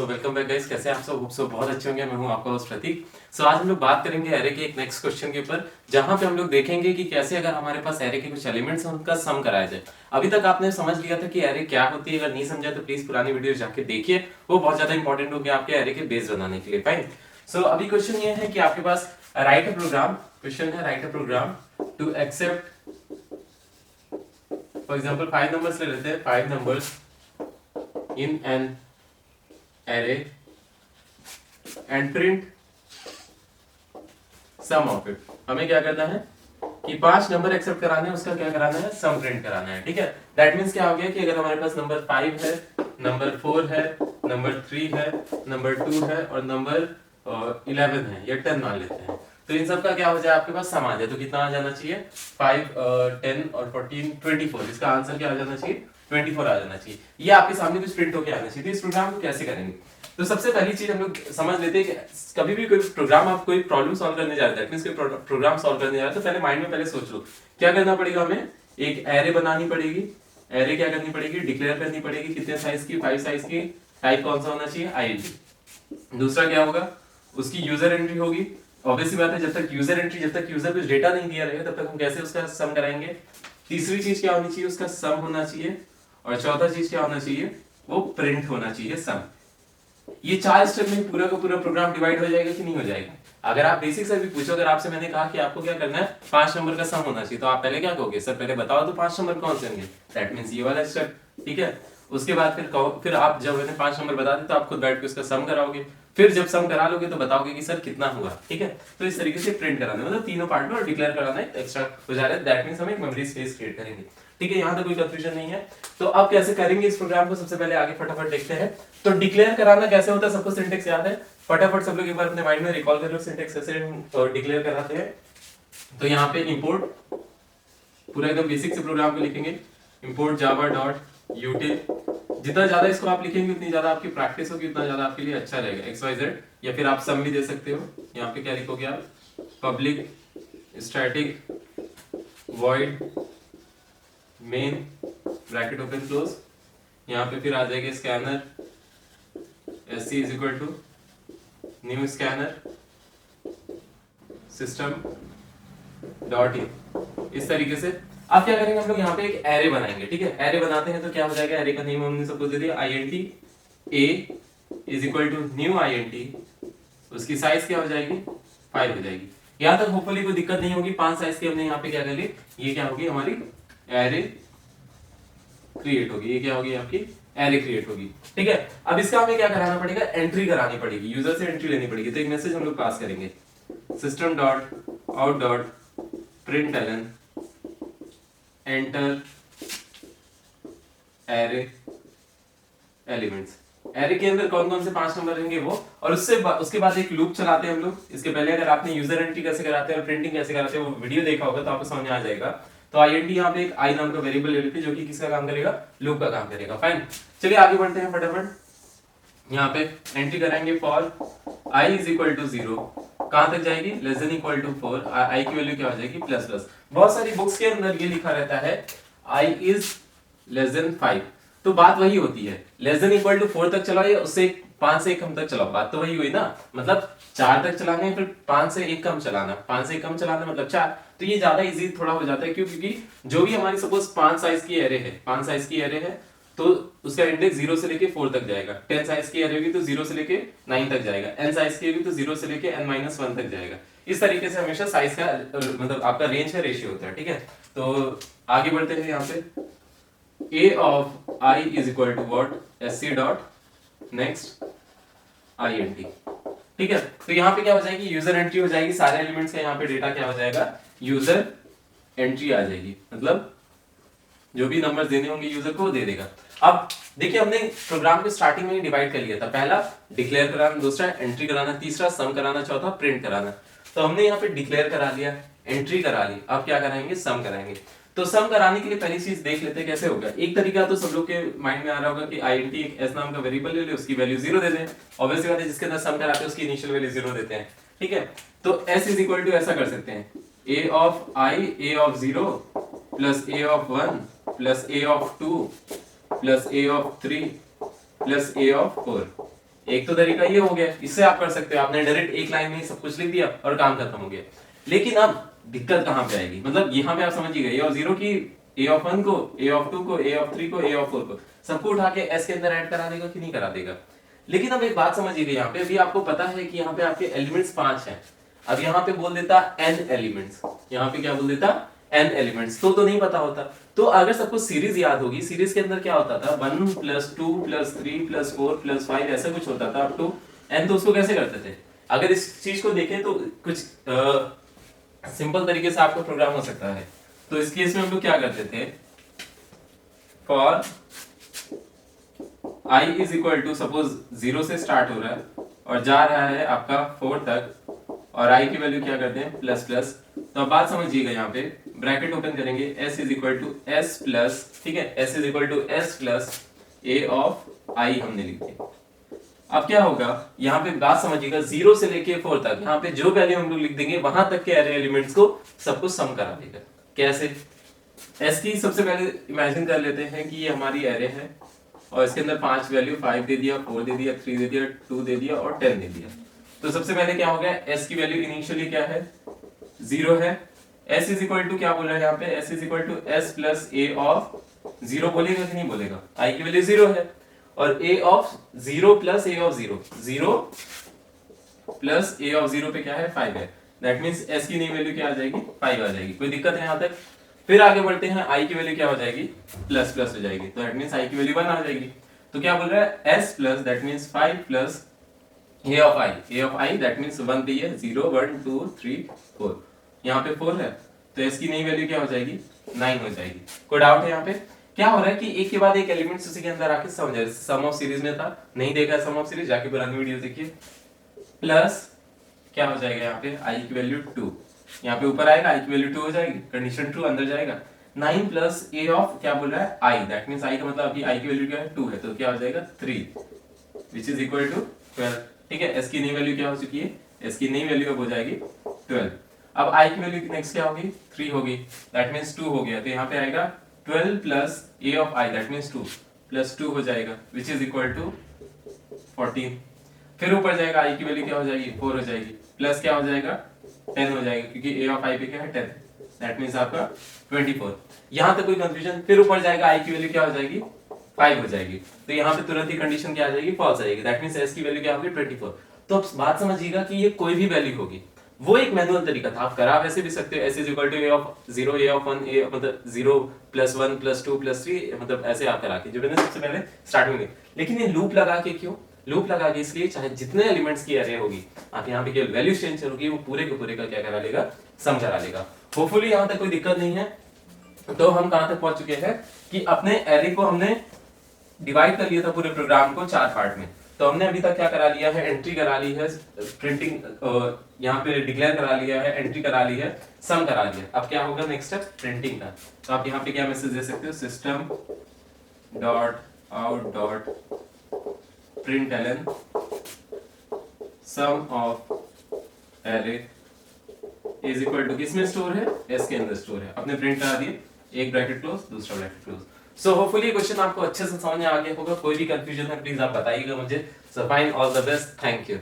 तो welcome back guys, कैसे हैं आप सब? होप सो बहुत अच्छे होंगे। मैं हूं आपका होस्ट प्रतीक। आज हम लोग बात करेंगे एरे के एक नेक्स्ट क्वेश्चन के ऊपर, जहां पे हम लोग देखेंगे कि कैसे अगर हमारे पास एरे के कुछ एलिमेंट्स हैं उनका सम कराया जाए। अभी तक आपने समझ लिया था कि एरे क्या होती है। अगर नहीं समझा तो प्लीज पुरानी वीडियो जाके देखिए, वो बहुत ज्यादा इंपॉर्टेंट होगी आपके एरे के बेस बनाने के लिए। फाइन। सो अभी क्वेश्चन ये है कि आपके पास राइट अ प्रोग्राम, क्वेश्चन है write a program to accept, for example 5 numbers ले लेते हैं, 5 numbers in an array and print sum of it। हमें क्या करना है कि 5 नंबर एक्सेप्ट कराने हैं, उसका क्या कराना है, सम प्रिंट कराना है। ठीक है, दैट मींस क्या हो गया कि अगर हमारे पास नंबर 5 है, नंबर 4 है, नंबर 3 है, नंबर 2 है और नंबर 11 है या 10 मान लेते हैं, तो इन सब का क्या हो जाए, आपके पास सम आ जाए। तो कितना आ जाना चाहिए, 5 10 और 14 24। इसका आंसर क्या आ जाना चाहिए, 24 आ जाना चाहिए। ये आपके सामने कुछ प्रिंट होकर आना चाहिए। तो इस प्रोग्राम को कैसे करेंगे, तो सबसे पहली चीज हम लोग समझ लेते हैं कि कभी भी कोई प्रोग्राम, आप कोई प्रॉब्लम सॉल्व करने जा रहे हैं, कोई प्रोग्राम सॉल्व करने जा रहे हैं, तो पहले माइंड में पहले सोच लो क्या करना पड़ेगा। हमें एक एरे बनानी पड़ेगी। एरे क्या करनी पड़ेगी, डिक्लेयर करनी पड़ेगी। कितने साइज की, 5 साइज की। टाइप कौन सा होना चाहिए, आईएनटी। दूसरा क्या होगा, उसकी यूजर एंट्री होगी। ऑब्वियसली बात है, जब तक यूजर एंट्री, जब तक यूजर कुछ डेटा नहीं दिया रहेगा, तब तक हम कैसे उसका सम कराएंगे। तीसरी चीज क्या होनी चाहिए, उसका सम होना चाहिए। और चौथा चीज क्या होना चाहिए, वो प्रिंट होना चाहिए, सम। ये 4 स्टेप में पूरा का पूरा प्रोग्राम डिवाइड हो जाएगा कि नहीं हो जाएगा। अगर आप बेसिक से भी पूछो, अगर आपसे मैंने कहा कि आपको क्या करना है, 5 नंबर का सम होना चाहिए, तो आप पहले क्या कहोगे, सर पहले बताओ तो 5 नंबर कौन से होंगे। दैट मींस ये वाला स्टेप। ठीक है, उसके बाद फिर आप जब मैंने 5 नंबर बता दिए तो आप खुद बैठ के उसका सम कराओगे। फिर जब सम करा लोगे तो बताओगे कि सर कितना हुआ। ठीक है, तो इस तरीके से प्रिंट कराना, मतलब तीनों पार्ट में और डिक्लेयर कराना है, एक्स्ट्रा हो जा रहा है। दैट मींस हम एक मेमोरी स्पेस क्रिएट करेंगे। ठीक है, यहाँ तक कोई कंफ्यूजन नहीं है। तो अब कैसे करेंगे इस प्रोग्राम को, सबसे पहले आगे फटाफट देखते हैं। तो डिक्लेयर कराना कैसे होता है, सबको सिंटेक्स याद है। फटाफट सब लोग एक बार अपने माइंड में रिकॉल कर लो सिंटेक्स कैसे डिक्लेयर कराते हैं। तो यहाँ पे इंपोर्ट, पूरा एकदम बेसिक से प्रोग्राम को लिखेंगे, इंपोर्ट जावा डॉट यूटिल। जितना ज्यादा इसको आप लिखेंगे उतनी ज्यादा आपकी प्रैक्टिस होगी, उतना ज्यादा आपके लिए अच्छा रहेगा। एक्स वाई जेड, या फिर आप सम भी दे सकते हो। यहाँ पे क्या लिखोगे आप, public static void main bracket open close. यहाँ पे फिर आ जाएगा scanner sc is equal to new scanner system dot in. इस तरीके से अब क्या करेंगे, हम लोग यहाँ पे एक एरे बनाएंगे। ठीक है, एरे बनाते हैं तो क्या हो जाएगा, एरे का नेम हमने सपोज दे दिया int a is equal to new int। उसकी साइज क्या हो जाएगी, 5 हो जाएगी। यहाँ तक होपफुली कोई दिक्कत नहीं होगी। 5 साइज की हमने यहाँ पे क्या कर ली, ये क्या होगी, हमारी एरे क्रिएट होगी। ये क्या होगी, आपकी एरे क्रिएट होगी। ठीक है, अब इसका हमें क्या कराना पड़ेगा, एंट्री करानी पड़ेगी, यूजर से एंट्री लेनी पड़ेगी। तो एक मैसेज हम लोग पास करेंगे, system dot out dot println enter array elements. Array के अंदर कौन कौन से 5 नंबर रहेंगे वो, और उसके बाद एक लूप चलाते हैं हम लोग। इसके पहले अगर आपने यूजर एंट्री कैसे कराते हैं और प्रिंटिंग कैसे कराते हैं वो वीडियो देखा होगा तो आपको समझ में आ जाएगा। तो int यहाँ पे एक i नाम का वेरिएबल ले लेते हैं, जो कि किसका काम करेगा, लूप का काम करेगा। फाइन, चलिए आगे बढ़ते हैं फटाफट। यहाँ पे एंट्री कराएंगे for i is equal to 0, कहां तक जाएगी, less than equal to 4। i की वैल्यू क्या हो जाएगी, प्लस प्लस। बहुत सारी बुक्स के अंदर ये लिखा रहता है i इज लेस देन 5। तो बात वही होती है, लेस देन इक्वल टू 4 तक चलाओ या उससे 5 से 1 कम तक चलाओ, बात तो वही हुई ना। मतलब 4 तक चलाना है, फिर 5 से 1 कम चलाना, 5 से 1 कम चलाना मतलब 4। तो ये ज्यादा इजी थोड़ा हो जाता है, क्यों, क्योंकि जो भी हमारी सपोज 5 साइज की एरे है, 5 साइज की एरे है, तो उसका इंडेक्स 0 से लेके 4 तक जाएगा। 10 साइज की एरे होगी तो 0 से लेके 9 तक जाएगा। n साइज की होगी तो 0 से लेके n-1 तक जाएगा। इस तरीके से हमेशा साइज का मतलब आपका रेंज का रेशियो होता है। ठीक है, तो आगे बढ़ते हैं। यहाँ पे a of I is equal to what, sc dot next int। ठीक है, तो यहाँ पे क्या हो जाएगी, यूजर एंट्री हो जाएगी। सारे एलिमेंट्स का यहाँ पे डेटा क्या हो जाएगा, यूजर एंट्री आ जाएगी। मतलब जो भी नंबर देने होंगे यूजर को वो दे देगा। अब देखिए, हमने प्रोग्राम को स्टार्टिंग में ही डिवाइड कर लिया था। पहला डिक्लेयर कराना, दूसरा एंट्री कराना, तीसरा सम कराना, चौथा प्रिंट कराना। तो हमने यहाँ पे डिक्लेयर करा लिया, एंट्री करा ली, अब क्या कराएंगे, सम कराएंगे। तो सम कराने के लिए पहली चीज देख लेते हैं कैसे होगा। एक तरीका तो सब लोग के माइंड में आ रहा होगा कि int एक s नाम का वेरिएबल ले ले, उसकी वैल्यू 0 दे दें। ऑब्वियसली बात है, जिसके अंदर सम कराते हैं उसकी इनिशियल वैल्यू 0 देते हैं। ठीक है, तो s इज इक्वल टू ऐसा कर सकते हैं, a of I a of 0 plus a of 1 plus a of 2 plus a of 3 plus a of 4। एक तो तरीका ये हो गया, इससे आप कर सकते हो, आपने डायरेक्ट एक लाइन में सब कुछ लिख दिया और काम खत्म हो गया। लेकिन अब दिक्कत कहाँ पे आएगी, मतलब यहाँ पे आप समझ ही गए, और जीरो की ए ऑफ 1 को, ए ऑफ 2 को, ए ऑफ 3 को, ए ऑफ 4 को सबको उठा के एस के अंदर ऐड करा देगा कि नहीं करा देगा। लेकिन अब एक बात समझिए, यहाँ पे अभी आपको पता है कि यहाँ पे आपके एलिमेंट्स 5 हैं। अब यहाँ पे बोल देता n एलिमेंट्स, यहाँ पे क्या बोल देता n एलिमेंट्स, तो नहीं पता होता। तो अगर सबको सीरीज याद होगी, सीरीज के अंदर क्या होता था 1 + 2 + 3 + 4 + 5 ऐसा कुछ होता था अप टू n। तो उसको कैसे करते थे, अगर इस चीज को देखें तो कुछ सिंपल तरीके से आपको प्रोग्राम हो सकता है। तो इस केस में हम लोग क्या करते थे, for i is equal to, suppose 0 से स्टार्ट हो रहा है और जा रहा है आपका 4 तक, और i की वैल्यू क्या करते हैं प्लस प्लस। तो अब बात समझिएगा, यहाँ पे ब्रैकेट ओपन करेंगे, s is equal to s plus, ठीक है, s is equal to s plus a of i हमने लिख दिया। अब क्या होगा, यहाँ पे बात समझिएगा, 0 से लेके 4 तक यहाँ पे जो वैल्यू हम लोग लिख देंगे वहां तक के एरे एलिमेंट्स को सबको सम करा देगा। कैसे, s की सबसे पहले इमेजिन कर लेते हैं कि ये हमारी एरे है और इसके अंदर 5 वैल्यू, 5 दे दिया, 4 दे दिया, 3 दे दिया, 2 दे दिया और 10 दे दिया। तो सबसे पहले क्या हो गया, s की वैल्यू इनिशियली क्या है 0 है। s इज इक्वल टू क्या बोल रहा है यहाँ पे, s is equal to s plus a of 0 बोलेगा कि नहीं बोलेगा, i की वैल्यू 0 है, और a of 0 plus a of 0, 0 plus a of 0 पे क्या है 5 है। दैट मींस s की नई वैल्यू क्या आ जाएगी 5 आ जाएगी। कोई दिक्कत है यहाँ तक? फिर आगे बढ़ते हैं, i की वैल्यू क्या हो जाएगी प्लस प्लस हो जाएगी, तो दैट मींस i की वैल्यू 1 आ जाएगी। तो क्या बोल रहा है, s plus that means 5 plus a of i that means 1 पे है, 0 1 2 3 4, यहाँ पे 4 है, तो s की नई वैल्यू क्या हो जाएगी 9 हो जाएगी। कोई डाउट है यहाँ पे? क्या हो रहा है कि एक के बाद एक एलिमेंट्स उसी के अंदर आके सम जाए, सम ऑफ सीरीज में था, नहीं देखा सम ऑफ सीरीज जाके पुरानी वीडियो देखिए। प्लस क्या हो जाएगा यहाँ पे i की वैल्यू 2, यहाँ पे ऊपर आएगा i की वैल्यू 2 हो जाएगी, कंडीशन ट्रू अंदर जाएगा। 9 प्लस a ऑफ क्या बोल रहा है i, दैट मींस i का मतलब अभी i की वैल्यू क्या है 2 है, तो क्या हो जाएगा 3 विच इज इक्वल टू 12। ठीक है, s की नई वैल्यू क्या हो चुकी है, s की नई वैल्यू अब हो जाएगी 12। अब i की वैल्यू नेक्स्ट क्या होगी 3 होगी, दैट मींस 2 हो गया, तो यहाँ पे आएगा 12 plus a of i that means 2 plus 2 हो जाएगा विच इज इक्वल टू 14। फिर ऊपर जाएगा i की वैल्यू क्या हो जाएगी 4 हो जाएगी, प्लस क्या हो जाएगा 10 हो जाएगा, क्योंकि a ऑफ i पे क्या है 10, दैट मींस आपका 24। यहाँ तक कोई कंफ्यूजन? फिर ऊपर जाएगा i की वैल्यू क्या हो जाएगी 5 हो जाएगी, तो यहाँ पे तुरंत ही कंडीशन क्या आ जाएगी फॉल्स आएगी, दैट मींस s की वैल्यू क्या होगी 24। तो अब बात समझिएगा कि ये कोई भी वैल्यू होगी, वो एक मैनुअल तरीका था, आप करा वैसे भी सकते हो, s is equal to a of 0, a of 1, a मतलब 0 प्लस 1 प्लस 2 प्लस 3, मतलब ऐसे आप करा के जो मैंने सबसे पहले स्टार्टिंग में। लेकिन ये लूप लगा के क्यों, लूप लगा के इसलिए चाहे जितने एलिमेंट्स की एरे होगी आप यहाँ पे केवल वैल्यू चेंज करोगे, वो पूरे के पूरे का क्या करा लेगा सम करा लेगा। होपफुली यहाँ तक कोई दिक्कत नहीं है। तो हम कहां तक पहुंच चुके हैं कि अपने एरे को हमने डिवाइड कर लिया था पूरे प्रोग्राम को 4 पार्ट में। तो हमने अभी तक क्या करा लिया है, एंट्री करा ली है, प्रिंटिंग यहाँ पे डिक्लेयर करा लिया है, एंट्री करा ली है, सम करा लिया। अब क्या होगा नेक्स्ट स्टेप प्रिंटिंग का। तो आप यहाँ पे क्या मैसेज दे सकते हो, system dot out dot println sum of array is equal to, किसमें स्टोर है एस के अंदर स्टोर है, अपने प्रिंट करा दिए, एक ब्रैकेट क्लोज दूसरा bracket close. So hopefully question आपको अच्छे से समझ में आ गया होगा। कोई भी कंफ्यूजन है प्लीज आप बताइएगा मुझे। So fine, all the best, thank you.